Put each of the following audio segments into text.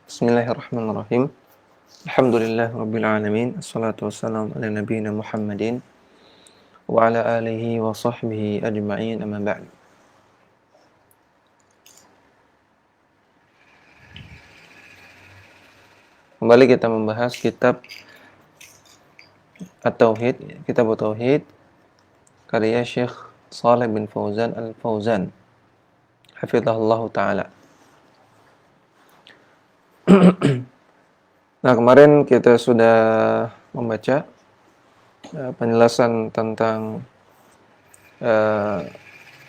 Bismillahirrahmanirrahim. Alhamdulillahirabbil alamin. Assalatu wassalamu ala nabiyyina Muhammadin wa ala alihi wa sahbihi ajma'in, amma ba'd. Kembali kita membahas kitab At-Tauhid, kitab At-Tauhid karya Syekh Shalih bin Fauzan Al-Fauzan hafizahullah taala. Nah, kemarin kita sudah membaca penjelasan tentang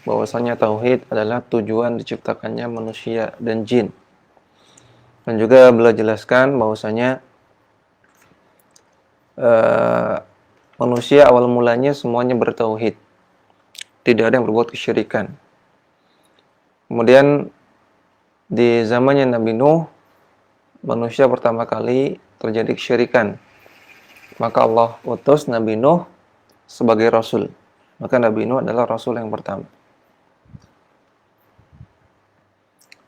bahwasanya tauhid adalah tujuan diciptakannya manusia dan jin. Dan juga beliau jelaskan bahwasanya manusia awal mulanya semuanya bertauhid. Tidak ada yang berbuat kesyirikan. Kemudian di zamannya Nabi Nuh, manusia pertama kali terjadi kesyirikan. Maka Allah utus Nabi Nuh sebagai rasul. Maka Nabi Nuh adalah rasul yang pertama.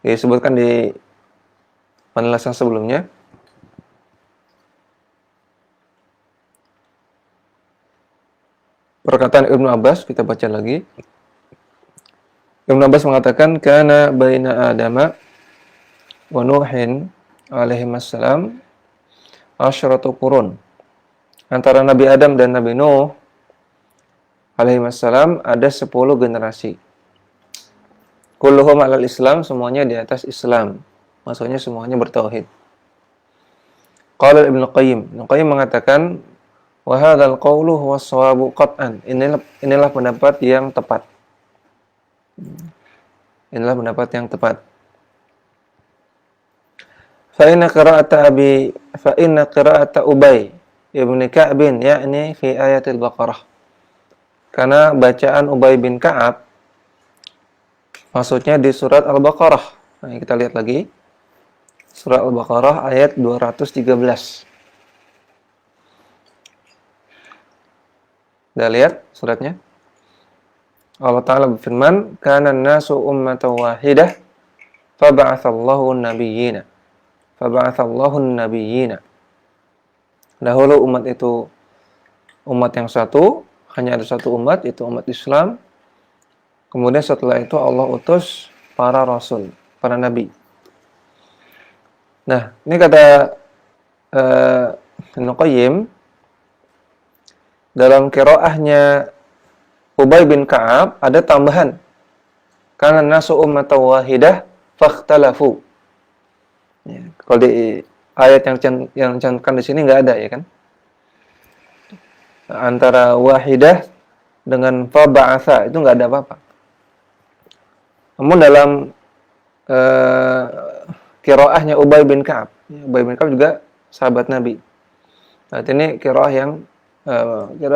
Disebutkan di penjelasan sebelumnya. Perkataan Ibnu Abbas, kita baca lagi. Ibnu Abbas mengatakan, kana baina Adama wa Nuhin alaihissalam asyratu qurun. Antara Nabi Adam dan Nabi Nuh alaihissalam ada 10 generasi. Kulluhum alal Islam, semuanya di atas Islam. Maksudnya semuanya bertauhid. Qala Ibnu Qayyim mengatakan, wa hadzal qawlu huwa shawabu qat'an. Inilah pendapat yang tepat. Inilah pendapat yang tepat. Fa inna qira'ata Ubay ibn Ka'b yakni fi ayatil Baqarah. Karena bacaan Ubay bin Ka'ab maksudnya di surat Al-Baqarah. Nah, kita lihat lagi. Surat Al-Baqarah ayat 213. Sudah lihat suratnya? Allah Ta'ala berfirman, kana an-nasu ummatan wahidah faba'atsallahu an-nabiyyina. Dahulu umat itu umat yang satu, hanya ada satu umat, itu umat Islam. Kemudian setelah itu Allah utus para rasul, para nabi. Nah, ini kata Ibnu Qayyim, dalam qiraahnya Ubay bin Ka'ab ada tambahan. Kana nasu ummatan wahidah fakhtalafu. Ya, kalau di ayat yang cantumkan di sini nggak ada, ya kan? Antara wahidah dengan faba'atha itu nggak ada apa-apa. Namun dalam qiraahnya Ubay bin Ka'ab, Ubay bin Ka'ab juga sahabat Nabi. Nah, ini qiraah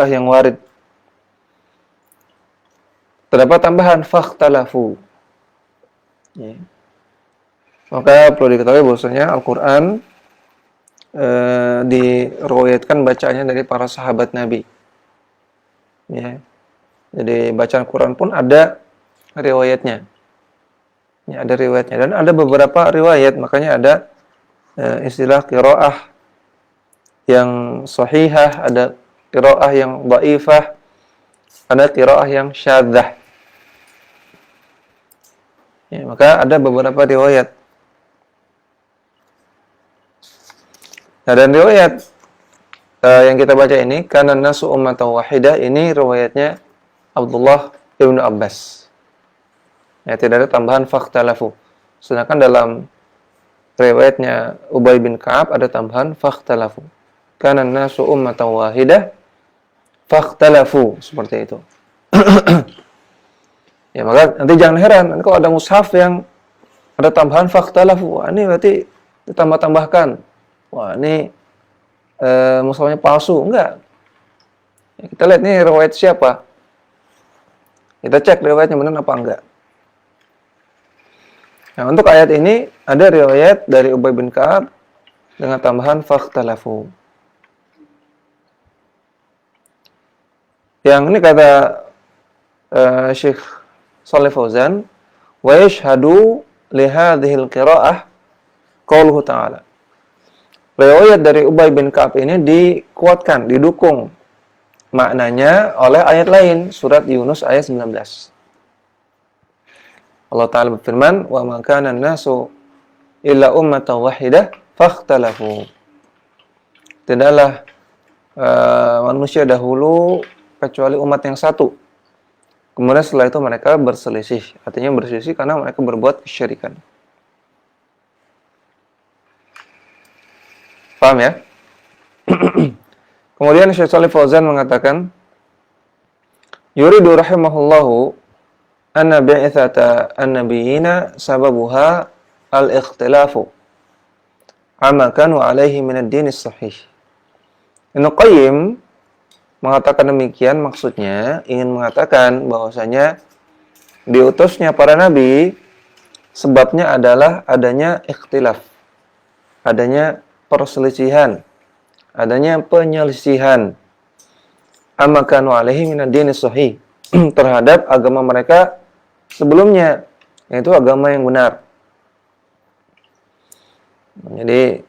yang warid. Terdapat tambahan fakhtalafu. Ya. Maka perlu diketahui bahwasanya Al-Quran diriwayatkan bacaannya dari para sahabat Nabi. Ya. Jadi bacaan Quran pun ada riwayatnya. Ya, ada riwayatnya. Dan ada beberapa riwayat, makanya ada istilah qiraah yang sahihah, ada qiraah yang dhaifah, ada qiraah yang syadzah. Ya, maka ada beberapa riwayat. Nah, dan riwayat yang kita baca ini, kana nasu ummatan wahidah, ini riwayatnya Abdullah ibnu Abbas. Ya, tidak ada tambahan fakhtalafu. Sedangkan dalam riwayatnya Ubay bin Ka'ab ada tambahan fakhtalafu. Kana nasu ummatan wahidah fakhtalafu, seperti itu. Ya, maka nanti jangan heran kalau ada mushaf yang ada tambahan fakhtalafu. Wah, ini berarti ditambah-tambahkan. Wah, ini mushafnya palsu. Enggak. Ya, kita lihat nih riwayat siapa. Kita cek riwayatnya benar apa enggak. Nah, untuk ayat ini ada riwayat dari Ubay bin Ka'ab dengan tambahan fakhtalafu. Yang ini kata Syekh Shalih Fauzan, wa yashhadu li hadhil qiraa'ah Qauluhu ta'ala. Riwayat dari Ubay bin Ka'ab ini dikuatkan, didukung maknanya oleh ayat lain, surat Yunus ayat 19. Allah Ta'ala berfirman, "Wa ma kana an-nasu illa ummatan wahidah fakhtalafu." Tidaklah manusia dahulu kecuali umat yang satu. Kemudian setelah itu mereka berselisih. Artinya berselisih karena mereka berbuat kesyirikan. Paham ya? Kemudian Syekh Shalih Fauzan mengatakan, yuridu rahimahullahu anna bi'itsata an-nabiyina sababuha al-ikhtilafu amma kanu alaihi min ad-din as-sahih. Ibnu Qayyim mengatakan demikian, maksudnya ingin mengatakan bahwasanya diutusnya para nabi sebabnya adalah adanya ikhtilaf, adanya perselisihan, adanya penyelisihan amma kanu alaihi min ad-din as-sahih terhadap agama mereka sebelumnya, yaitu agama yang benar. Jadi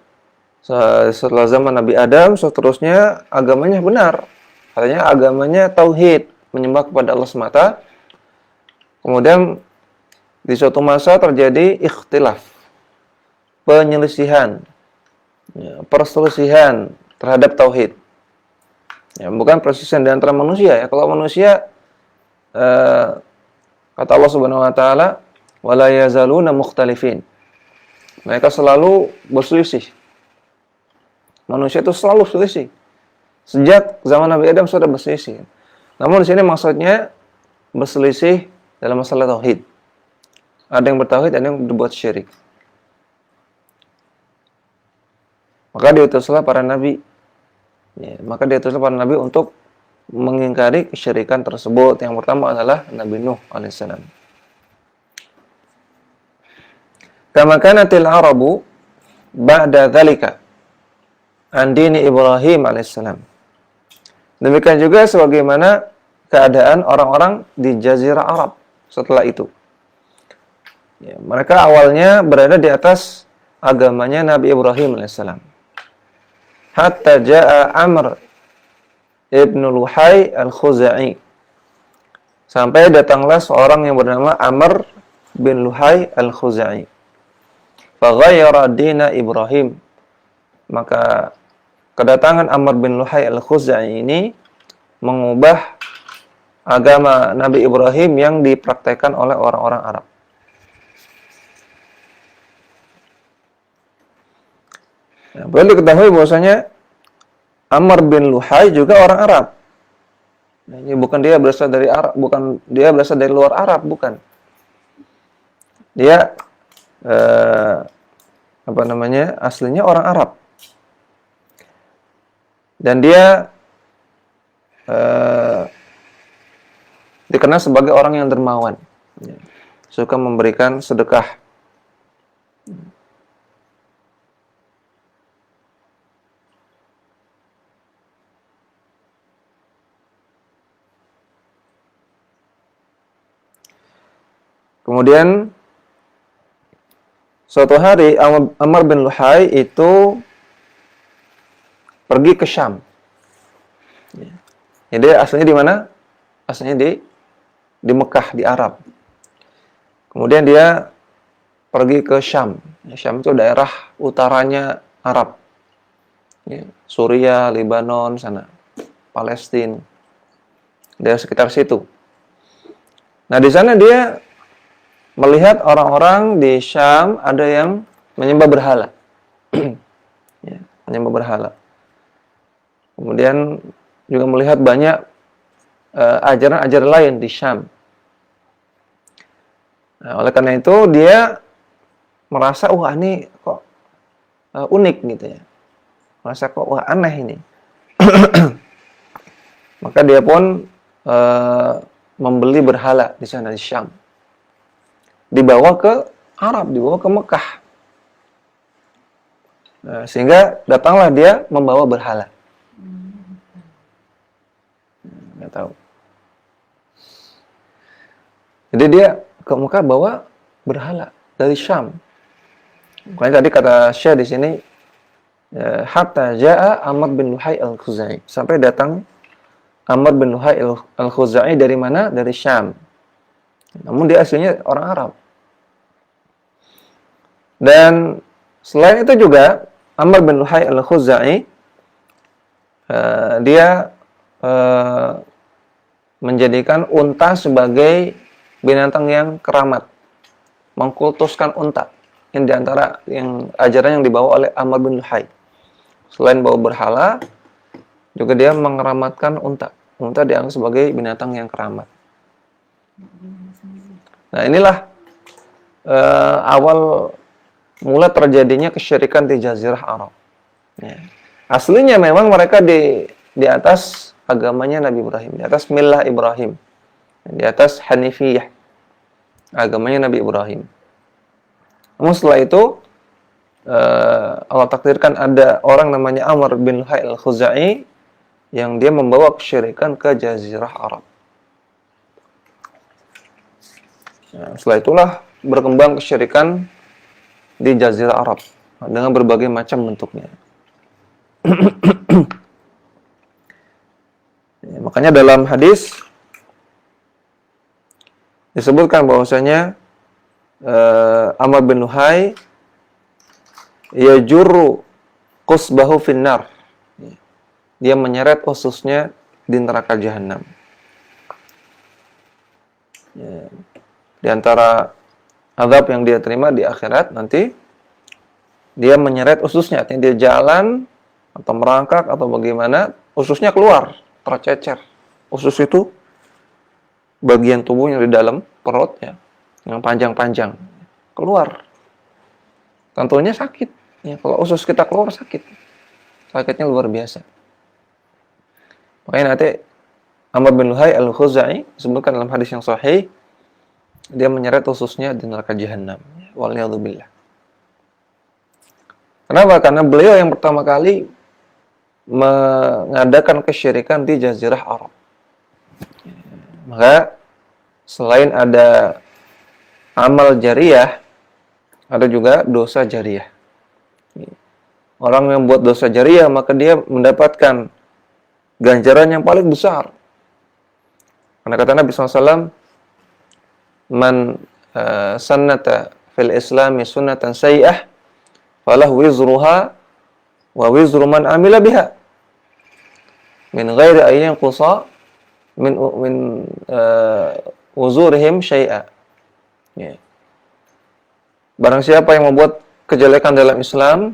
setelah zaman Nabi Adam seterusnya agamanya benar. Artinya agamanya tauhid, menyembah kepada Allah semata. Kemudian di suatu masa terjadi ikhtilaf, penyelisihan, perselisihan terhadap tauhid. Ya, bukan perselisihan di antara manusia ya. Kalau manusia kata Allah Subhanahu wa taala, "Wala yazaluna mukhtalifin." Mereka selalu berselisih. Manusia itu selalu berselisih. Sejak zaman Nabi Adam sudah berselisih. Namun di sini maksudnya berselisih dalam masalah tauhid. Ada yang bertauhid, ada yang berbuat syirik. Maka diutuslah para nabi. Ya, maka diutuslah para nabi untuk mengingkari kesyirikan tersebut. Yang pertama adalah Nabi Nuh alaihissalam. Kama kanatil Arabu ba'da dzalika an dini Ibrahim alaihissalam. Demikian juga sebagaimana keadaan orang-orang di Jazirah Arab setelah itu. Ya, mereka awalnya berada di atas agamanya Nabi Ibrahim alaihissalam. Hatta ja'a Amr ibn Luhai al-Khuzai. Sampai datanglah seorang yang bernama Amr bin Luhai al-Khuzai. Faghayyara dina Ibrahim. Maka kedatangan Amr bin Luhai al-Khuzai ini mengubah agama Nabi Ibrahim yang dipraktekkan oleh orang-orang Arab. Ya, perlu diketahui bahwasanya Amr bin Luhai juga orang Arab. Jadi bukan dia berasal dari Arab, bukan dia berasal dari luar Arab, bukan. Dia aslinya orang Arab. Dan dia dikenal sebagai orang yang dermawan, ya, suka memberikan sedekah. Kemudian suatu hari Amr bin Luhai itu pergi ke Syam. Jadi aslinya di mana? Aslinya di Mekah, di Arab. Kemudian dia pergi ke Syam. Syam itu daerah utaranya Arab. Suriah, Lebanon, sana. Palestina. Daerah sekitar situ. Nah, di sana dia melihat orang-orang di Syam ada yang menyembah berhala. Ya, menyembah berhala. Kemudian juga melihat banyak ajaran-ajaran lain di Syam. Nah, oleh karena itu dia merasa, wah ini kok unik gitu ya. Merasa kok wah aneh ini. Maka dia pun membeli berhala di sana di Syam. Dibawa ke Arab, dibawa ke Mekah. Nah, sehingga datanglah dia membawa berhala. Nggak tahu. Jadi dia ke Mekah bawa berhala dari Syam. Makanya tadi kata Syekh di sini hatta jaa Amr bin Luhai al-Khuzai, sampai datang Amr bin Luhai al-Khuzai dari mana? Dari Syam. Namun dia aslinya orang Arab. Dan selain itu juga Amr bin Luhai al-Khuzai dia menjadikan unta sebagai binatang yang keramat, mengkultuskan unta. Yang diantara yang ajaran yang dibawa oleh Amr bin Luhai. Selain bawa berhala, juga dia mengeramatkan unta. Unta dianggap sebagai binatang yang keramat. Nah, inilah awal mula terjadinya kesyirikan di Jazirah Arab. Ya. Aslinya memang mereka di atas agamanya Nabi Ibrahim, di atas millah Ibrahim, di atas Hanifiyah, agamanya Nabi Ibrahim. Namun setelah itu Allah takdirkan ada orang namanya Amr bin Luhai al-Khuzai yang dia membawa kesyirikan ke Jazirah Arab. Nah, setelah itulah berkembang kesyirikan di Jazirah Arab dengan berbagai macam bentuknya. Ya, makanya dalam hadis disebutkan bahwasanya Amr bin Luhai yajurru qusbahu finnar. Dia menyeret ususnya di neraka jahanam. Ya. Di antara azab yang dia terima di akhirat nanti, dia menyeret ususnya, artinya dia jalan atau merangkak atau bagaimana, ususnya keluar, tercecer. Usus itu bagian tubuh yang di dalam perut ya, yang panjang-panjang, keluar. Tentunya sakit. Ya, kalau usus kita keluar sakit. Sakitnya luar biasa. Makanya nanti Amr bin Luhai al-Khuzai disebutkan dalam hadis yang sahih, dia menyeret ususnya di neraka jahanam. Waliyadzubillah. Kenapa? Karena beliau yang pertama kali mengadakan kesyirikan di Jazirah Arab. Maka selain ada amal jariyah, ada juga dosa jariyah. Orang yang buat dosa jariyah, maka dia mendapatkan ganjaran yang paling besar. Karena kata Nabi SAW, man sannata fil islami sunnatan sayyi'ah, falah wizruha wa wizru man amila biha min ghairi ayyan qusa min uzurihim syai'a. Ya. Barang siapa yang membuat kejelekan dalam Islam,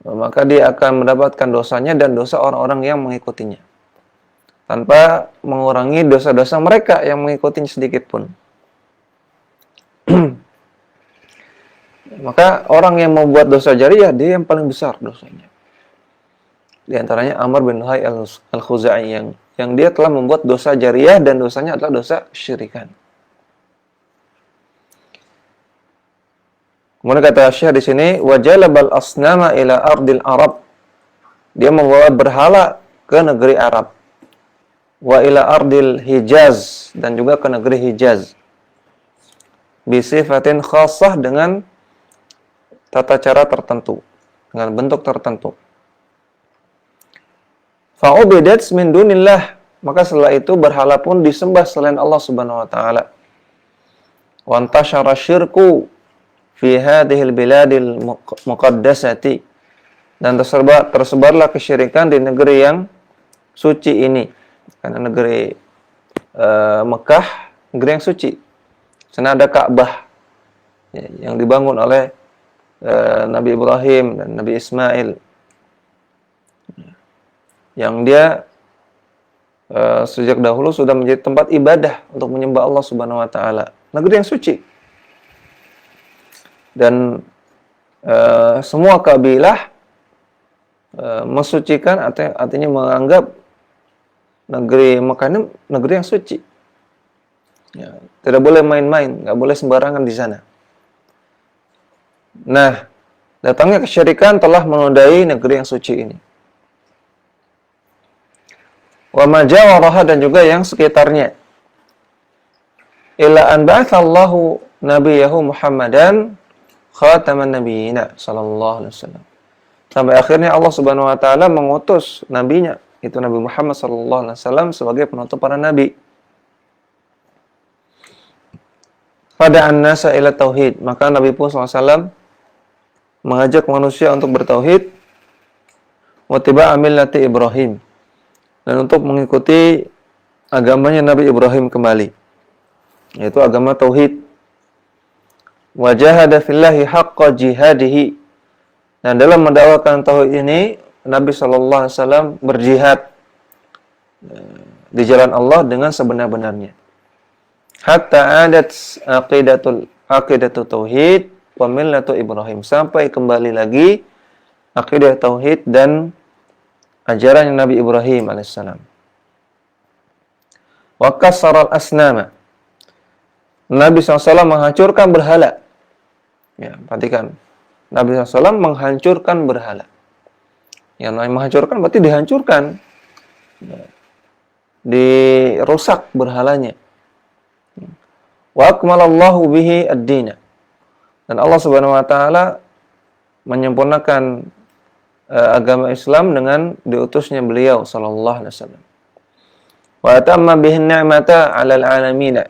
maka dia akan mendapatkan dosanya dan dosa orang-orang yang mengikutinya, tanpa mengurangi dosa-dosa mereka yang mengikutinya sedikit pun. Maka orang yang membuat dosa jariyah, dia yang paling besar dosanya. Di antaranya Amr bin Luhai al-Khuzai yang dia telah membuat dosa jariyah dan dosanya adalah dosa syirikan. Kemudian kata Syekh di sini, wajalabal asnama ila ardil Arab. Dia membawa berhala ke negeri Arab. Wa ila ardil Hijaz, dan juga ke negeri Hijaz. Bisifatin khassah, dengan tata cara tertentu, dengan bentuk tertentu. Fa'ubidat min dunillah, maka setelah itu berhala pun disembah selain Allah Subhanahu wa taala. Wa antashara syirku fi hadhil biladil muqaddasati, dan tersebarlah kesyirikan di negeri yang suci ini. Karena negeri Mekah, negeri yang suci. Sana ada Ka'bah ya, yang dibangun oleh Nabi Ibrahim dan Nabi Ismail, yang dia sejak dahulu sudah menjadi tempat ibadah untuk menyembah Allah Subhanahu wa taala. Negeri yang suci. Dan semua kabilah mensucikan, artinya menganggap negeri Mekah ini negeri yang suci. Ya, tidak boleh main-main, nggak boleh sembarangan di sana. Nah, datangnya kesyirikan telah menodai negeri yang suci ini. Wa ma jawaraha, dan juga yang sekitarnya. Ila an ba'athallahu nabiyahu Muhammadan khataman nabiyina sallallahu alaihi wasallam. Sampai akhirnya Allah Subhanahu wa taala mengutus nabinya, itu Nabi Muhammad sallallahu alaihi wasallam sebagai penutup para nabi. Fada'an nasa ila tauhid, maka Nabi pun SAW mengajak manusia untuk bertauhid, wa tiba'a millati Ibrahim, dan untuk mengikuti agamanya Nabi Ibrahim kembali, yaitu agama tauhid. Wa jahada fillahi haqqa jihadihi, dan dalam mendakwakan tauhid ini Nabi sallallahu alaihi wasallam berjihad di jalan Allah dengan sebenar-benarnya. Hatta adat aqidatu tauhid wa millatu Ibrahim, sampai kembali lagi akidah tauhid dan ajaran Nabi Ibrahim alaihissalam. Wa kassara al-asnama, Nabi SAW menghancurkan berhala. Ya, perhatikan, Nabi SAW menghancurkan berhala. Yang namanya menghancurkan berarti dihancurkan, dirusak berhalanya. Wa akmalallahu bihi ad-dina, dan Allah Subhanahu wa taala menyempurnakan agama Islam dengan diutusnya beliau sallallahu alaihi wasallam. Wa atamma bihi ni'mata 'alal 'alamin,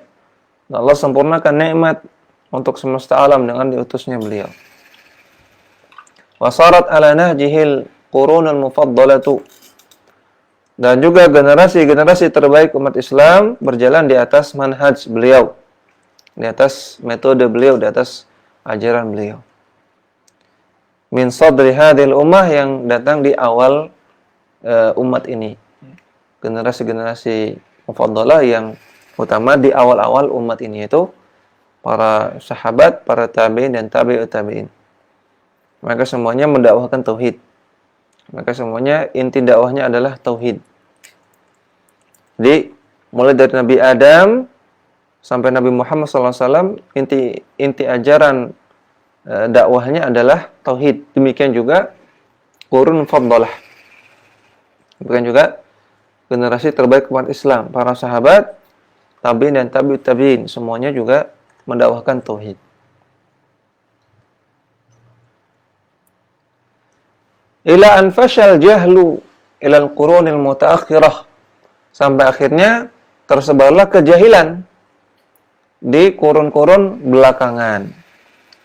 Allah sempurnakan nikmat untuk semesta alam dengan diutusnya beliau. Wa sarat 'ala nahjihil qurunul mufaddalatu, dan juga generasi-generasi terbaik umat Islam berjalan di atas manhaj beliau, di atas metode beliau, di atas ajaran beliau. Min sadri hadhil ummah, yang datang di awal umat ini. Generasi-generasi mufaddalah yang utama di awal-awal umat ini, yaitu para sahabat, para tabi'in dan tabi'ut tabi'in. Mereka semuanya mendakwahkan tauhid. Mereka semuanya inti dakwahnya adalah tauhid. Jadi mulai dari Nabi Adam sampai Nabi Muhammad SAW, inti ajaran dakwahnya adalah tauhid. Demikian juga qurun mufaddalah. Demikian juga generasi terbaik umat Islam, para sahabat, tabi'in dan tabi'ut tabi'in, semuanya juga mendakwahkan tauhid. Ila an fashal jahlu ila al-qurunil mutaakhirah, sampai akhirnya tersebarlah kejahilan di kurun-kurun belakangan,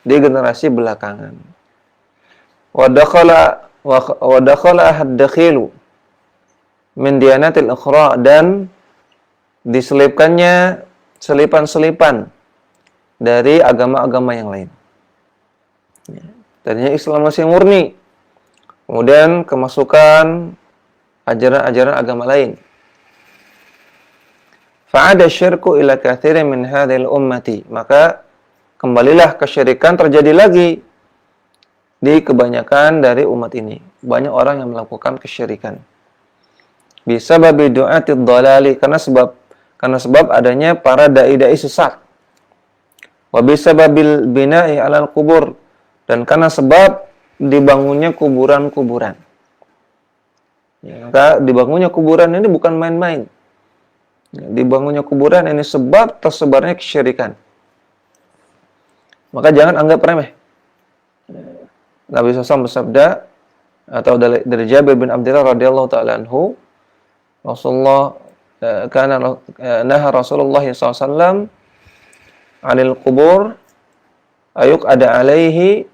di generasi belakangan. Wa dakhala ahad-dakhilu min diyanatil ukhra, dan diselipkannya selipan-selipan dari agama-agama yang lain. Tadinya Islam masih murni, kemudian kemasukan ajaran-ajaran agama lain. Fa'ada syirku ila kathirin min hadhil ummati, maka kembalilah kesyirikan terjadi lagi di kebanyakan dari umat ini. Banyak orang yang melakukan kesyirikan. Bisababi du'atid dhalali, karena sebab adanya para dai-dai sesat. Wa bisababil bina'i 'alal qubur, dan karena sebab dibangunnya kuburan-kuburan. Ya, maka dibangunnya kuburan ini bukan main-main. Dibangunnya kuburan ini sebab tersebarnya kesyirikan. Maka jangan anggap remeh. Nabi SAW bersabda, atau dari Jabir bin Abdullah radhiyallahu ta'ala anhu, Rasulullah naha Rasulullah SAW 'anil qubur ayuk ada alaihi,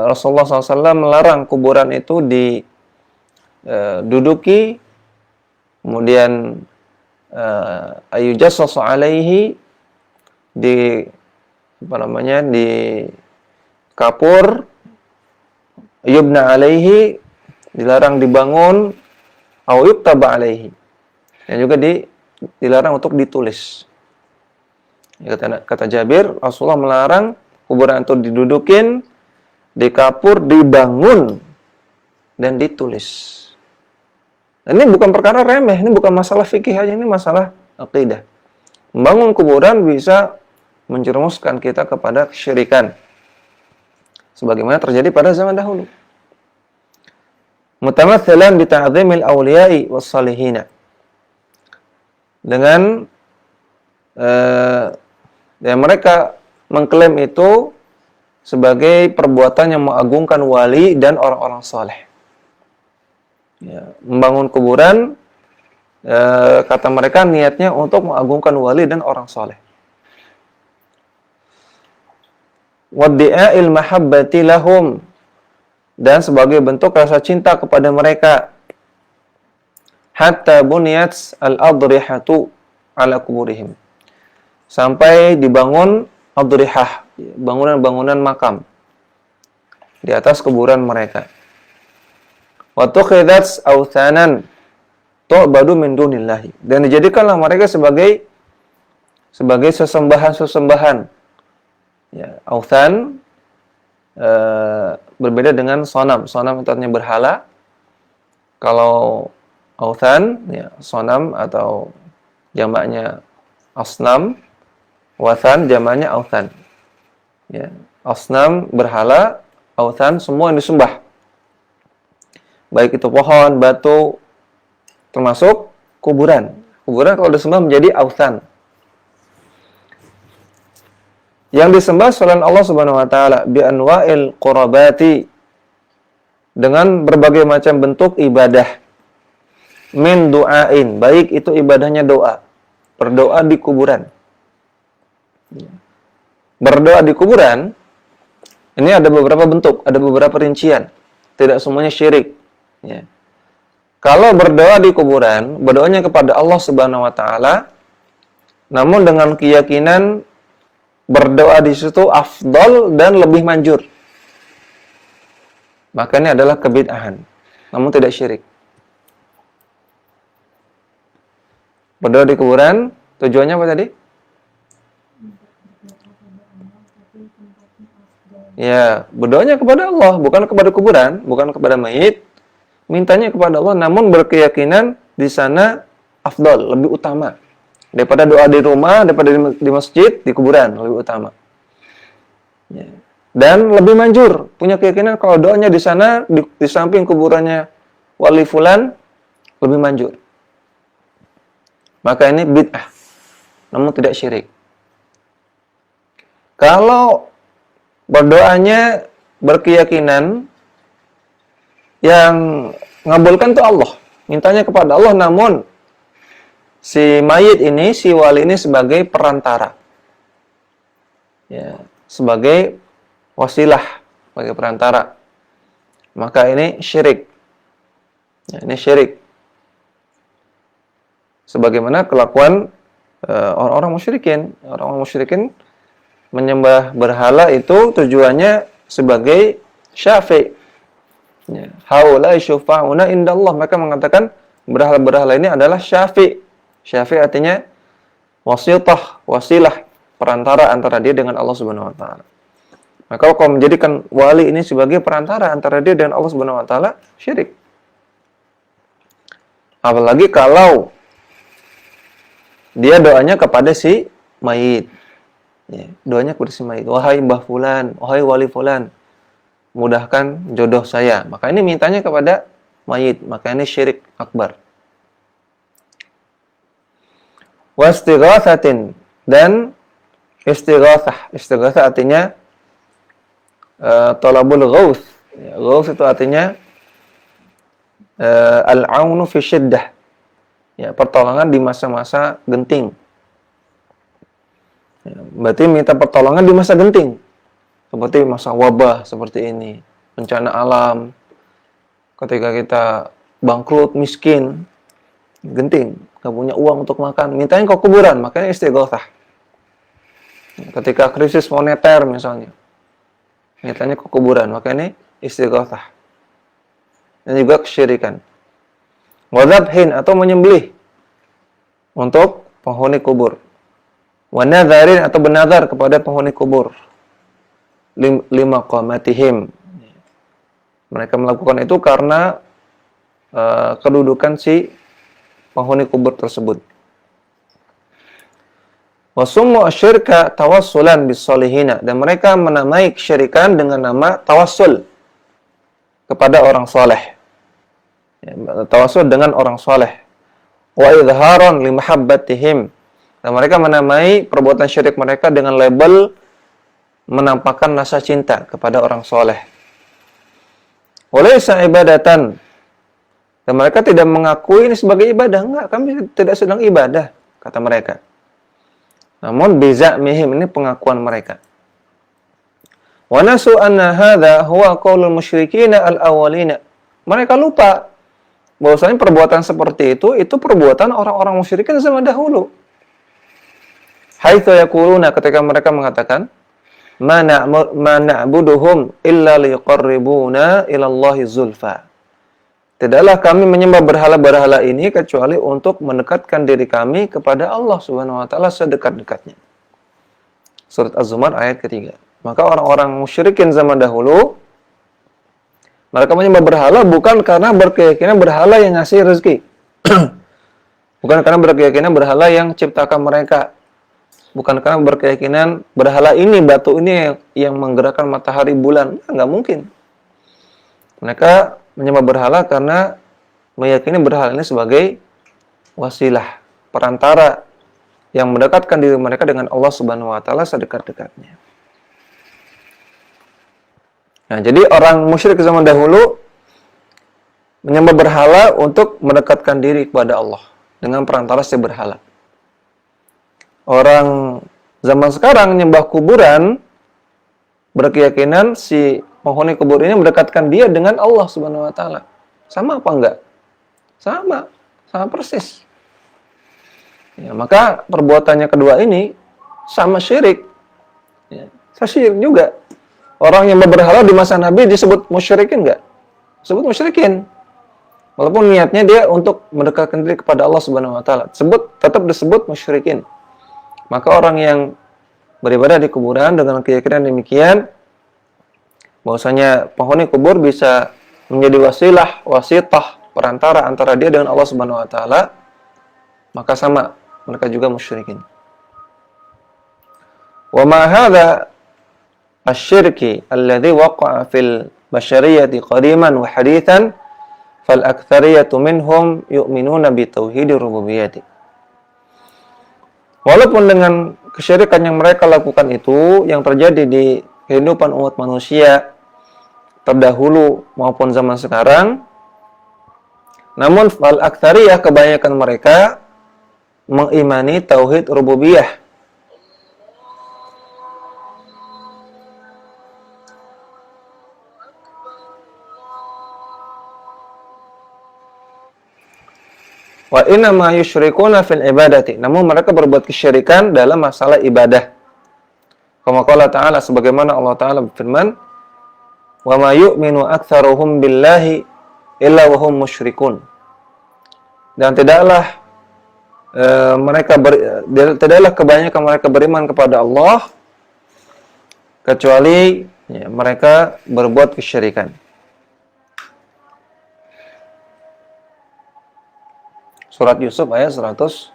Rasulullah SAW melarang kuburan itu diduduki, kemudian ayujassasu alaihi, di kapur, yubna alaihi, dilarang dibangun, au yuktaba alaihi, dan juga dilarang untuk ditulis. Kata Jabir, Rasulullah melarang kuburan itu didudukin, dikapur, dibangun, dan ditulis. Dan ini bukan perkara remeh, ini bukan masalah fikih aja, ini masalah akidah. Membangun kuburan bisa menjerumuskan kita kepada kesyirikan, sebagaimana terjadi pada zaman dahulu. Mutamathilan bi ta'zimil awliya'i was salihina, dengan mereka mengklaim itu sebagai perbuatan yang mengagungkan wali dan orang-orang saleh. Ya, membangun kuburan, kata mereka niatnya untuk mengagungkan wali dan orang saleh. Waddi'a'il mahabbati lahum, dan sebagai bentuk rasa cinta kepada mereka. Hatta buniyat al-adrihatu ala kuburihim, sampai dibangun adrihah, bangunan-bangunan makam di atas kuburan mereka. Wa tukhidats authanan tu'badu min dunillahi, dan dijadikanlah mereka sebagai sesembahan-sesembahan. Ya, authan berbeda dengan sonam. Sonam itu artinya berhala. Kalau authan, ya, sonam atau jamaknya asnam, wathan jamaknya authan. Ya, asnam berhala, authan semua yang disembah. Baik itu pohon, batu, termasuk kuburan. Kuburan kalau disembah menjadi authan. Yang disembah selain Allah Subhanahu wa taala bi anwa'il qurabati, dengan berbagai macam bentuk ibadah. Min du'ain, baik itu ibadahnya doa, berdoa di kuburan. Berdoa di kuburan ini ada beberapa bentuk, ada beberapa rincian. Tidak semuanya syirik. Ya. Kalau berdoa di kuburan, berdoanya kepada Allah Subhanahu wa taala, namun dengan keyakinan berdoa di situ afdal dan lebih manjur, maka ini adalah kebid'ahan, namun tidak syirik. Berdoa di kuburan, tujuannya apa tadi? Ya, berdoanya kepada Allah, bukan kepada kuburan, bukan kepada mayit. Mintanya kepada Allah, namun berkeyakinan di sana afdal, lebih utama daripada doa di rumah, daripada di masjid, di kuburan, lebih utama. Ya. Dan lebih manjur, punya keyakinan kalau doanya di sana, di samping kuburannya wali fulan, lebih manjur. Maka ini bid'ah, namun tidak syirik. Kalau berdoanya berkeyakinan yang ngabulkan itu Allah, mintanya kepada Allah, namun si mayit ini, si wali ini sebagai perantara, ya, sebagai wasilah, sebagai perantara, maka ini syirik. Ya, ini syirik. Sebagaimana kelakuan orang-orang musyrikin. Orang-orang musyrikin menyembah berhala itu tujuannya sebagai syafi'. Ya, haula syufa'una indallah. Mereka mengatakan berhala-berhala ini adalah syafi'. Syafi' artinya wasitah, wasilah, perantara antara dia dengan Allah Subhanahu wa taala. Maka kalau menjadikan wali ini sebagai perantara antara dia dan Allah Subhanahu wa taala, syirik. Apalagi kalau dia doanya kepada si mayit. Ya, doanya kepada si mayit. Wahai Mbah Fulan, wahai wali Fulan, mudahkan jodoh saya. Maka ini mintanya kepada mayit. Maka ini syirik akbar. Wastighathatin, dan istighathah. Istighathah artinya talabul ghauth. Ya, ghauth itu artinya al-aunu fi syiddah. Ya, pertolongan di masa-masa genting. Ya, berarti minta pertolongan di masa genting. Seperti masa wabah seperti ini, bencana alam. Ketika kita bangkrut, miskin, genting, gak punya uang untuk makan, mintanya ke kuburan, makanya istighatsah. Ketika krisis moneter misalnya, mintanya ke kuburan, makanya istighatsah. Dan juga kesyirikan. Wadhabhin, atau menyembelih untuk penghuni kubur. Wanadharin, atau bernazar kepada penghuni kubur. Lima qamatihim. Mereka melakukan itu karena kedudukan si penghuni kubur tersebut. Wasummu asyirka tawassulan bisolihina, dan mereka menamai kesyirikan dengan nama tawassul kepada orang soleh. Ya, tawassul dengan orang soleh. Wa idharan limahabbatihim, dan mereka menamai perbuatan syirik mereka dengan label menampakkan rasa cinta kepada orang soleh. Walaysa ibadatan, dan mereka tidak mengakui ini sebagai ibadah. Enggak, kami tidak sedang ibadah, kata mereka. Namun biza'mihim, ini pengakuan mereka. Wa nasu anna hadza huwa qaulul musyrikin al-awwalina. Mereka lupa bahwasanya perbuatan seperti itu perbuatan orang-orang musyrikin zaman dahulu. Haitsu yaquluna, ketika mereka mengatakan, ma na'buduhum illa liqarribuna ila Allahi zulfa. Tidaklah kami menyembah berhala-berhala ini kecuali untuk mendekatkan diri kami kepada Allah Subhanahu wa taala sedekat-dekatnya. Surat Az-Zumar ayat ketiga. Maka orang-orang musyrikin zaman dahulu, mereka menyembah berhala bukan karena berkeyakinan berhala yang ngasih rezeki. Bukan karena berkeyakinan berhala yang ciptakan mereka. Bukan karena berkeyakinan berhala ini, batu ini yang menggerakkan matahari bulan. Enggak mungkin. Mereka menyembah berhala karena meyakini berhala ini sebagai wasilah, perantara yang mendekatkan diri mereka dengan Allah Subhanahu wa taala sedekat-dekatnya. Nah, jadi orang musyrik zaman dahulu menyembah berhala untuk mendekatkan diri kepada Allah dengan perantara si berhala. Orang zaman sekarang menyembah kuburan berkeyakinan si penghuni kubur ini mendekatkan dia dengan Allah Subhanahu wa taala. Sama apa enggak? Sama persis. Ya, maka perbuatannya kedua ini sama syirik. Ya, syirik juga. Orang yang berhala di masa Nabi disebut musyrikin enggak? Disebut musyrikin. Walaupun niatnya dia untuk mendekatkan diri kepada Allah Subhanahu wa taala, tetap disebut musyrikin. Maka orang yang beribadah di kuburan dengan keyakinan demikian, bahwasanya penghuni kubur bisa menjadi wasilah, wasitah, perantara antara dia dengan Allah Subhanahu wa taala, maka sama, mereka juga musyrikin. Wa ma hadza asy-syirki alladhi waqa'a fil basyariyyati qadiman wa hadithan fal aktsariyatu minhum yu'minuna bi tauhidir rububiyyah. Walaupun dengan kesyirikan yang mereka lakukan itu yang terjadi di kehidupan umat manusia terdahulu maupun zaman sekarang, namun fal aktsariyah, kebanyakan mereka mengimani tauhid rububiyah. Wa inna ma yusyrikuna fil ibadati, namun mereka berbuat kesyirikan dalam masalah ibadah. Kama qala ta'ala, sebagaimana Allah Ta'ala berfirman, wa ma yu'minu aktsaruhum billahi illa wa hum musyrikun. Dan tidaklah kebanyakan mereka beriman kepada Allah kecuali mereka berbuat kesyirikan. Surat Yusuf ayat 106.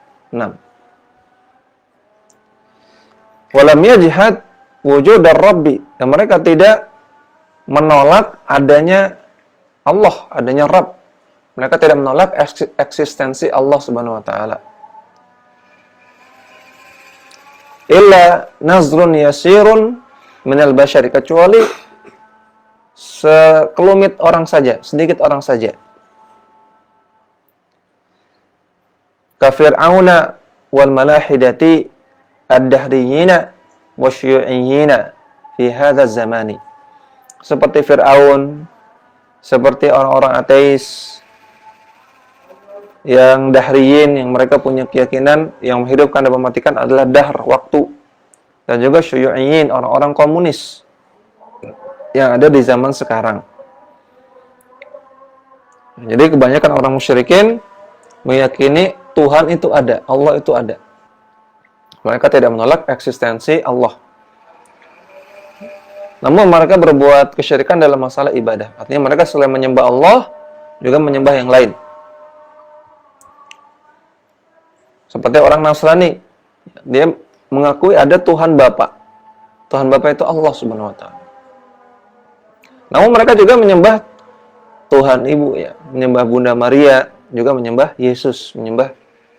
Walam yajhad wujud ar-rabbi, dan mereka tidak menolak adanya Allah, adanya Rabb. Mereka tidak menolak eksistensi Allah Subhanahu wa taala. Illa nazrun yasirun minal basyari, kecuali sekelumit orang saja, sedikit orang saja. Ka Fir'auna wal malahidati ad-dahriyina wasyu'iyina fi hadha zamani. Seperti Fir'aun, seperti orang-orang ateis yang dahriyin, yang mereka punya keyakinan yang menghidupkan dan mematikan adalah dahr, waktu. Dan juga syu'iyyin, orang-orang komunis yang ada di zaman sekarang. Jadi kebanyakan orang musyrikin meyakini Tuhan itu ada, Allah itu ada. Mereka tidak menolak eksistensi Allah. Namun mereka berbuat kesyirikan dalam masalah ibadah. Artinya mereka selain menyembah Allah, juga menyembah yang lain. Seperti orang Nasrani, dia mengakui ada Tuhan Bapa. Tuhan Bapa itu Allah Subhanahu wa taala. Namun mereka juga menyembah Tuhan Ibu, ya, menyembah Bunda Maria, juga menyembah Yesus, menyembah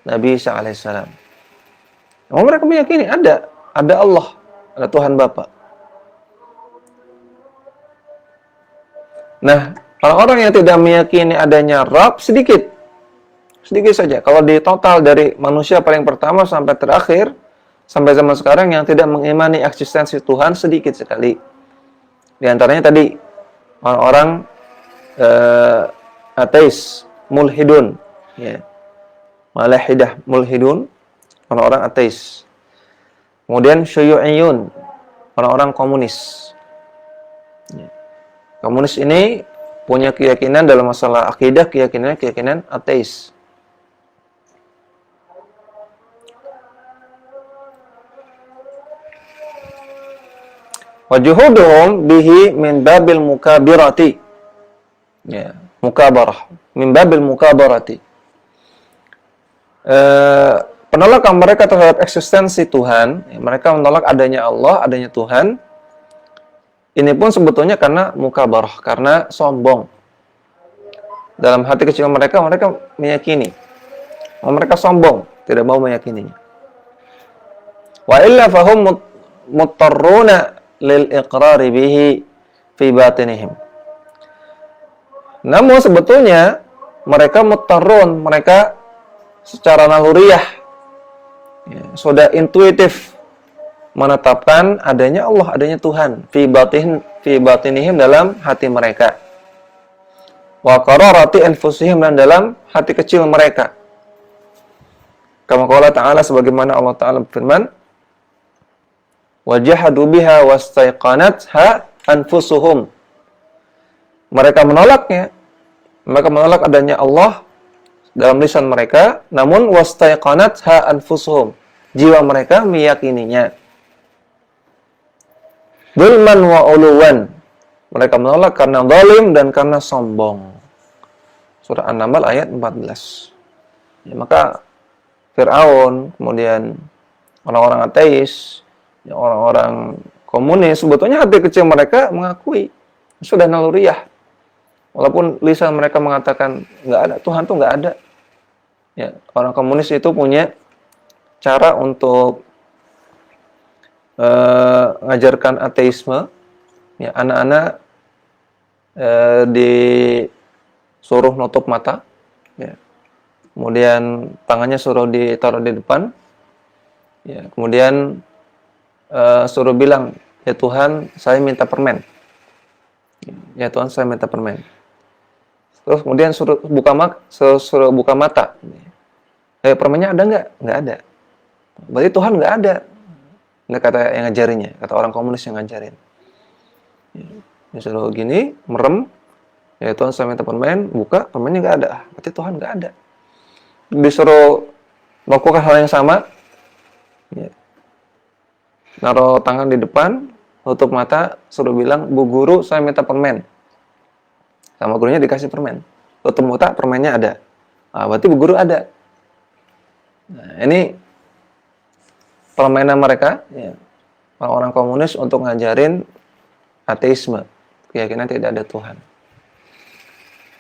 Nabi Isa alaihissalam. Namun mereka meyakini ada Allah, ada Tuhan Bapa. Nah, orang-orang yang tidak meyakini adanya Rabb sedikit saja. Kalau di total dari manusia paling pertama sampai terakhir, sampai zaman sekarang yang tidak mengimani eksistensi Tuhan sedikit sekali. Di antaranya tadi orang-orang ateis, mulhidun, ya. Malahidah, mulhidun, orang-orang ateis. Kemudian syuyu'iyun, orang-orang komunis. Ya. Komunis ini punya keyakinan dalam masalah akidah, keyakinan ateis. Wajuhuduhum bihi min babil mukabirati. Ya, mukabarah. Min babil mukabarati. Penolakan mereka terhadap eksistensi Tuhan, ya, mereka menolak adanya Allah, adanya Tuhan. Ini pun sebetulnya karena mukabarah, karena sombong. Dalam hati kecil mereka meyakini. Mereka sombong, tidak mau meyakininya. Wa illa fahum muttarruna lil iqrari bihi fi batinihim. Namun sebetulnya mereka muttarrun, mereka secara naluriah ya, sudah intuitif menetapkan adanya Allah, adanya Tuhan fi batinihim dalam hati mereka. Wa qararati anfusihim dan dalam hati kecil mereka. Kama qala ta'ala, sebagaimana Allah Ta'ala berfirman, wajahadu biha wastaiqanatha anfusuhum. Mereka menolaknya. Mereka menolak adanya Allah dalam lisan mereka, namun wastaiqanatha anfusuhum. Jiwa mereka meyakininya. Zulman wa uluwan. Mereka menolak karena zalim dan karena sombong. Surah An-Naml ayat 14. Ya, maka Fir'aun, kemudian orang-orang ateis, ya, orang-orang komunis, sebetulnya hati kecil mereka mengakui sudah naluriah. Walaupun lisan mereka mengatakan nggak ada, Tuhan tuh nggak ada. Ya, orang komunis itu punya cara untuk mengajarkan ateisme. Ya, anak-anak disuruh nutup mata. Ya. Kemudian tangannya suruh ditaruh di depan. Ya, kemudian suruh bilang, ya Tuhan, saya minta permen. Ya Tuhan, saya minta permen. Terus kemudian suruh buka mata. Permennya ada nggak? Nggak ada. Berarti Tuhan nggak ada. Nggak kata yang ngajarinnya, kata orang komunis yang ngajarin. Disuruh gini, merem. Ya Tuhan, saya minta permen, buka, permennya nggak ada. Berarti Tuhan nggak ada. Disuruh melakukan hal yang sama. Ya. Naruh tangan di depan, tutup mata, suruh bilang, Bu Guru, saya minta permen. Sama gurunya dikasih permen. Tutup mata, permennya ada. Berarti Bu Guru ada. Nah, ini permainan mereka, ya, orang-orang komunis untuk ngajarin ateisme, keyakinan tidak ada Tuhan.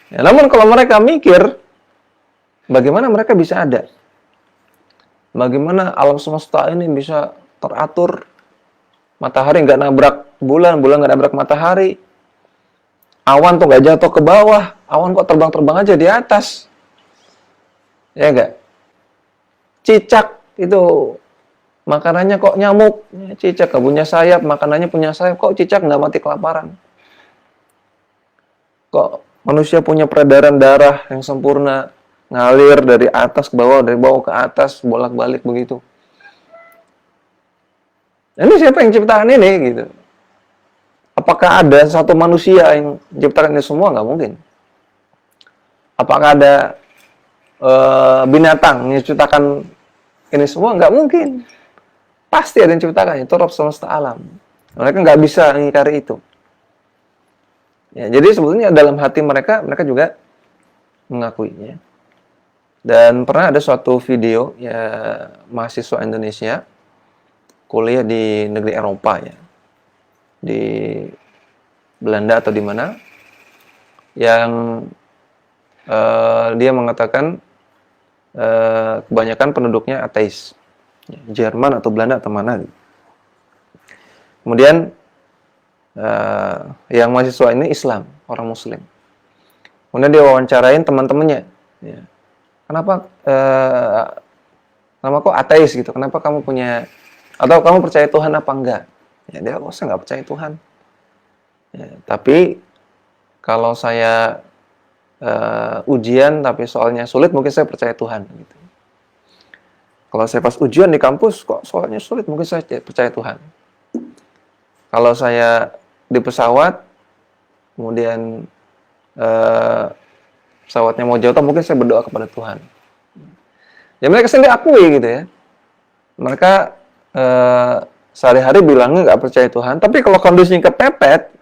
Ya, namun kalau mereka mikir, bagaimana mereka bisa ada? Bagaimana alam semesta ini bisa teratur? Matahari nggak nabrak bulan, bulan nggak nabrak matahari. Awan tuh nggak jatuh ke bawah, awan kok terbang-terbang aja di atas. Ya nggak? Cicak itu makanannya kok nyamuk. Cicak nggak punya sayap, makanannya punya sayap. Kok cicak nggak mati kelaparan? Kok manusia punya peredaran darah yang sempurna, ngalir dari atas ke bawah, dari bawah ke atas, bolak-balik begitu. Ini siapa yang ciptakan ini gitu? Apakah ada satu manusia yang menciptakan ini semua? Nggak mungkin. Apakah ada binatang yang menciptakan ini semua? Nggak mungkin. Pasti ada yang menciptakan. Itu Rabb semesta alam. Mereka nggak bisa mengingkari itu. Ya, jadi sebetulnya dalam hati mereka juga mengakuinya. Dan pernah ada suatu video ya, mahasiswa Indonesia kuliah di negeri Eropa ya, di Belanda atau di mana, yang dia mengatakan kebanyakan penduduknya ateis, Jerman atau Belanda atau mana. Kemudian yang mahasiswa ini Islam, orang muslim. Kemudian dia wawancarain teman-temannya. Ya. Kenapa kok ateis gitu? Kenapa kamu punya, atau kamu percaya Tuhan apa enggak? Ya, dia, saya nggak percaya Tuhan. Ya, tapi kalau saya ujian tapi soalnya sulit, mungkin saya percaya Tuhan. Gitu. Kalau saya pas ujian di kampus kok soalnya sulit, mungkin saya percaya Tuhan. Kalau saya di pesawat, kemudian pesawatnya mau jatuh, mungkin saya berdoa kepada Tuhan. Ya mereka sendiri akui gitu ya. Mereka sehari-hari bilangnya nggak percaya Tuhan, tapi kalau kondisinya kepepet,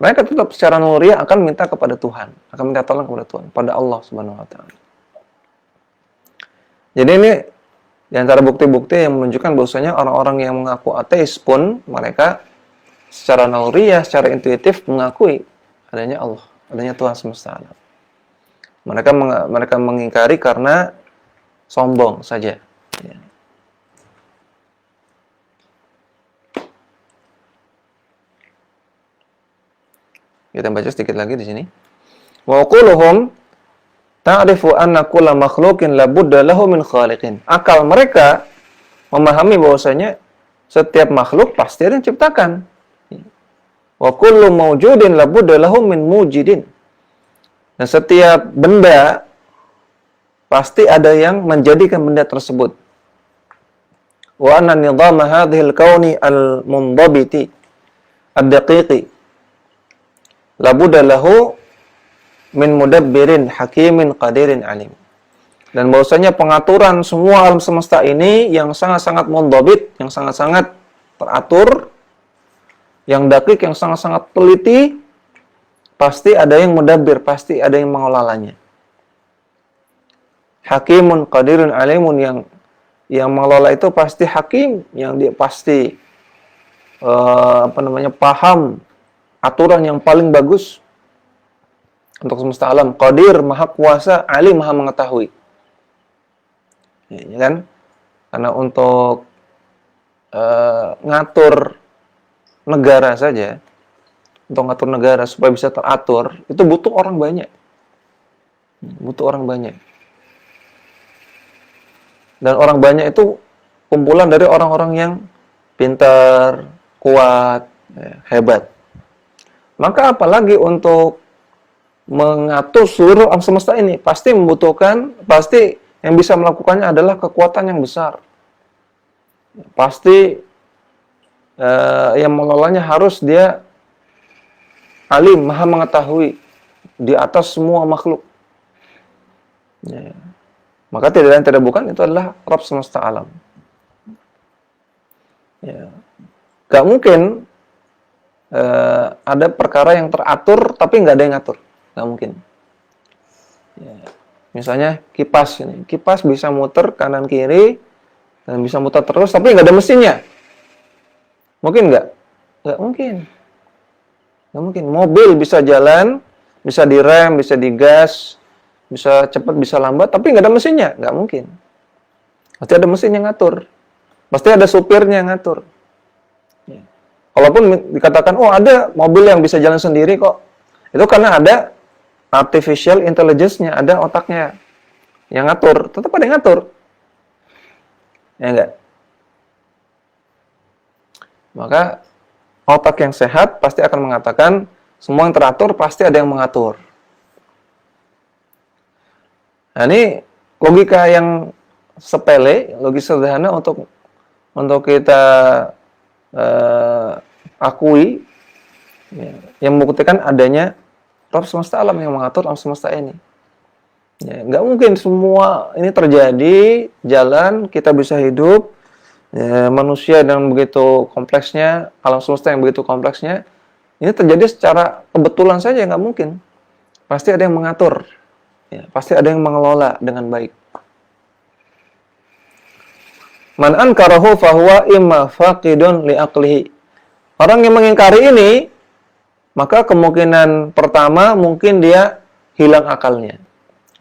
mereka tetap secara nuriyah akan minta kepada Tuhan, akan minta tolong kepada Tuhan, pada Allah Subhanahu wa taala. Jadi ini di antara bukti-bukti yang menunjukkan bahwasanya orang-orang yang mengaku ateis pun mereka secara naluriah, secara intuitif mengakui adanya Allah, adanya Tuhan semesta alam. Mereka mengingkari karena sombong saja. Ya. Kita baca sedikit lagi di sini. Wa quluhum ta'rifu anna kulla makhluqin la budda lahu min khaliqin. Akal mereka memahami bahwasanya setiap makhluk pasti ada yang ciptakan. Wa kullu mawjudin la budda lahu min mujidin. Dan setiap benda pasti ada yang menjadikan benda tersebut. Wa anna nidhama hadhil kauni al-mundabiti ad-daqiqi la budda lahu min mudabbirin hakimin qadirin alim. Dan bahwasanya pengaturan semua alam semesta ini yang sangat-sangat mundabit, yang sangat-sangat teratur, yang dakik, yang sangat-sangat teliti, pasti ada yang mudabbir, pasti ada yang mengelolanya. Hakimun qadirun alimun, yang mengelola itu pasti hakim, yang dia pasti paham aturan yang paling bagus untuk semesta alam. Qadir, maha kuasa, alim, maha mengetahui. Ya kan? Karena untuk ngatur negara saja, untuk ngatur negara supaya bisa teratur, itu butuh orang banyak. Butuh orang banyak. Dan orang banyak itu kumpulan dari orang-orang yang pintar, kuat, hebat. Maka apalagi untuk mengatur seluruh alam semesta ini, pasti yang bisa melakukannya adalah kekuatan yang besar. Pasti yang mengelolanya harus dia alim, maha mengetahui di atas semua makhluk. Ya. Maka tidak lain tidak bukan itu adalah Rabb semesta alam. Ya. Gak mungkin ada perkara yang teratur tapi nggak ada yang ngatur. Gak mungkin. Ya. Misalnya kipas ini, kipas bisa muter kanan kiri dan bisa muter terus, tapi nggak ada mesinnya. Mungkin nggak? Nggak mungkin. Nggak mungkin. Mobil bisa jalan, bisa direm, bisa digas, bisa cepat, bisa lambat, tapi nggak ada mesinnya. Nggak mungkin. Pasti ada mesin yang ngatur. Pasti ada supirnya yang ngatur. Ya. Kalaupun dikatakan, oh ada mobil yang bisa jalan sendiri kok. Itu karena ada artificial intelligence-nya, ada otaknya yang ngatur. Tetap ada yang ngatur. Ya enggak? Maka otak yang sehat pasti akan mengatakan semua yang teratur pasti ada yang mengatur. Nah, ini logika yang sepele, logika sederhana untuk kita akui, ya, yang membuktikan adanya Rabb semesta alam yang mengatur alam semesta ini. Ya, nggak mungkin semua ini terjadi, jalan, kita bisa hidup, ya, manusia yang begitu kompleksnya, alam semesta yang begitu kompleksnya, ini terjadi secara kebetulan saja, nggak mungkin. Pasti ada yang mengatur, ya, pasti ada yang mengelola dengan baik. Man ankarahu fahuwa imma faqidun li aqlihi. Orang yang mengingkari ini, maka kemungkinan pertama mungkin dia hilang akalnya.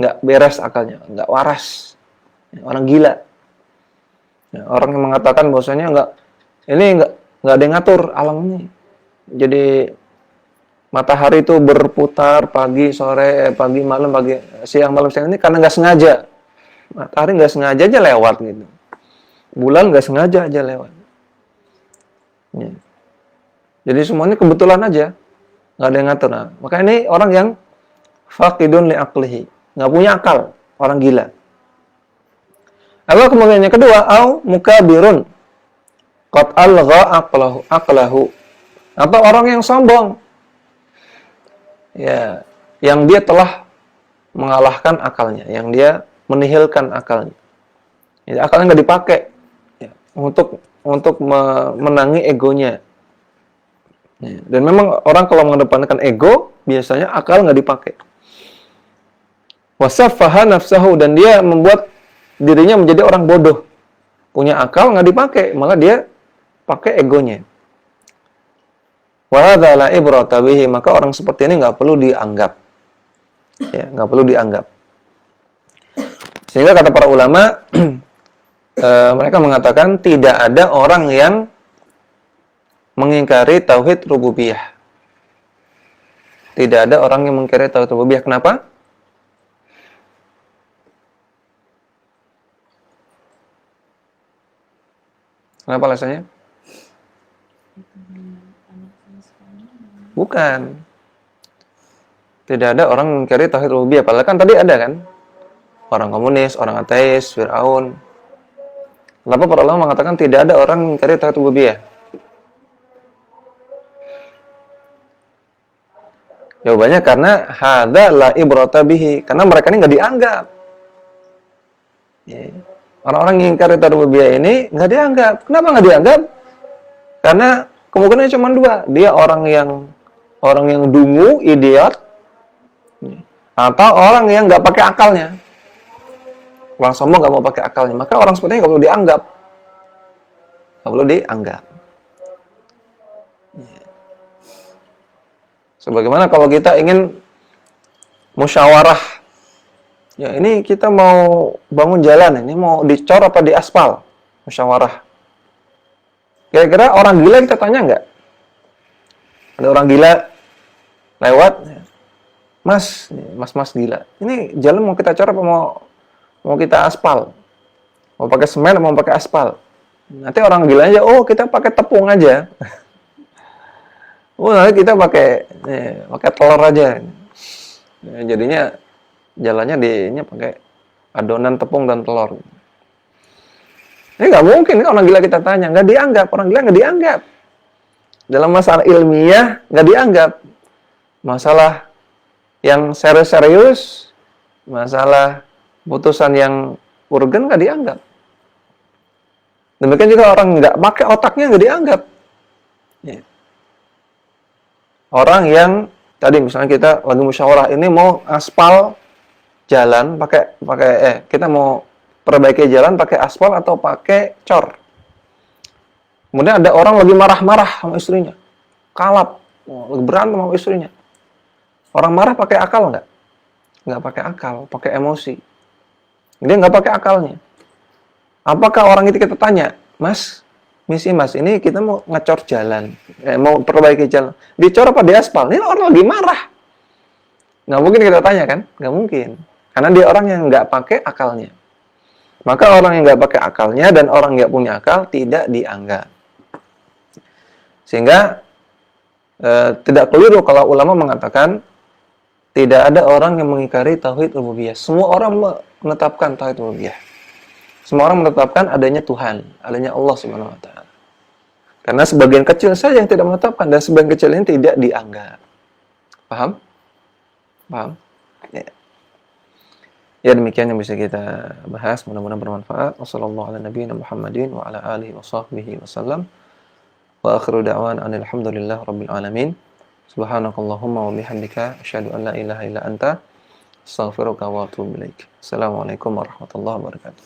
Nggak beres akalnya, nggak waras. Orang gila. Ya, orang yang mengatakan bahwasanya nggak ada yang ngatur alam ini. Jadi matahari itu berputar pagi, sore, pagi, malam, pagi, siang, malam, siang ini karena nggak sengaja. Matahari nggak sengaja aja lewat gitu. Bulan nggak sengaja aja lewat. Ya. Jadi semuanya kebetulan aja. Nggak ada yang ngatur. Nah, maka ini orang yang faqidun li aqlihi. Nggak punya akal. Orang gila. Lalu kemudian yang kedua, au mukabirun. Qad algha aqlahu. Atau orang yang sombong. Ya, yang dia telah mengalahkan akalnya, yang dia menihilkan akalnya. Ya, akalnya nggak dipakai ya, untuk menangi egonya. Ya, dan memang orang kalau mengedepankan ego, biasanya akal nggak dipakai. Wasaffaha nafsahu, dan dia membuat dirinya menjadi orang bodoh. Punya akal nggak dipakai, malah dia pakai egonya. Wa hadza la ibrata bihi, maka orang seperti ini nggak perlu dianggap. Ya, nggak perlu dianggap. Sehingga kata para ulama, mereka mengatakan tidak ada orang yang mengingkari tauhid rububiyah. Tidak ada orang yang mengingkari tauhid rububiyah. Kenapa? Kenapa alasannya? Bukan. Tidak ada orang mengingkari tauhid rububiyah. Padahal kan tadi ada kan? Orang komunis, orang ateis, Fir'aun. Kenapa para ulama mengatakan tidak ada orang mengingkari tauhid rububiyah? Jawabannya karena hadza la ibrata bihi, karena mereka ini nggak dianggap. Ya. Orang-orang yang ingkari tauhid rububiyah ini nggak dianggap. Kenapa nggak dianggap? Karena kemungkinannya cuma dua. Dia orang yang dungu, idiot, atau orang yang nggak pakai akalnya. Orang sombong nggak mau pakai akalnya. Maka orang seperti ini nggak perlu dianggap. Nggak perlu dianggap. Sebagaimana kalau kita ingin musyawarah, ya ini kita mau bangun jalan, ini mau dicor apa di aspal, musyawarah. Kira-kira orang gila kita tanya nggak? Ada orang gila lewat, mas gila, ini jalan mau kita cor apa mau kita aspal? Mau pakai semen atau mau pakai aspal? Nanti orang gila aja, oh kita pakai tepung aja. Oh, nanti kita pakai telur aja. Ya, jadinya jalannya pakai adonan tepung dan telur. Ini nggak mungkin, orang gila kita tanya, nggak dianggap, orang gila nggak dianggap. Dalam masalah ilmiah nggak dianggap. Masalah yang serius, masalah putusan yang urgen nggak dianggap. Demikian juga orang nggak pakai otaknya nggak dianggap. Ya. Orang yang tadi misalnya kita lagi musyawarah, ini mau aspal jalan kita mau perbaiki jalan pakai aspal atau pakai cor. Kemudian ada orang lagi marah-marah sama istrinya, kalap, lagi berantem sama istrinya. Orang marah pakai akal nggak? Nggak pakai akal, pakai emosi. Dia nggak pakai akalnya. Apakah orang itu kita tanya, Mas, misi Mas, ini kita mau ngecor jalan, mau perbaiki jalan. Dicor apa di aspal? Ini orang lagi marah. Nggak mungkin kita tanya kan? Nggak mungkin. Karena dia orang yang nggak pakai akalnya. Maka orang yang nggak pakai akalnya dan orang nggak punya akal tidak dianggap. Sehingga tidak keliru kalau ulama mengatakan tidak ada orang yang mengingkari tauhid rububiyah. Semua orang menetapkan tauhid rububiyah. Semua orang menetapkan adanya Tuhan, adanya Allah Subhanahu wa taala. Karena sebagian kecil saja yang tidak menetapkan dan sebagian kecil ini tidak dianggap. Paham? Paham? Ya. Ya, demikian yang bisa kita bahas, mudah-mudahan bermanfaat. Wassallallahu ala nabiyina Muhammadin wa ala alihi wa sahbihi wasallam. Wa akhiru da'wana alhamdulillahi rabbil alamin. Subhanakallahumma wa bihamdika asyhadu an la ilaha illa anta astaghfiruka wa atubu ilaik. Assalamualaikum warahmatullahi wabarakatuh.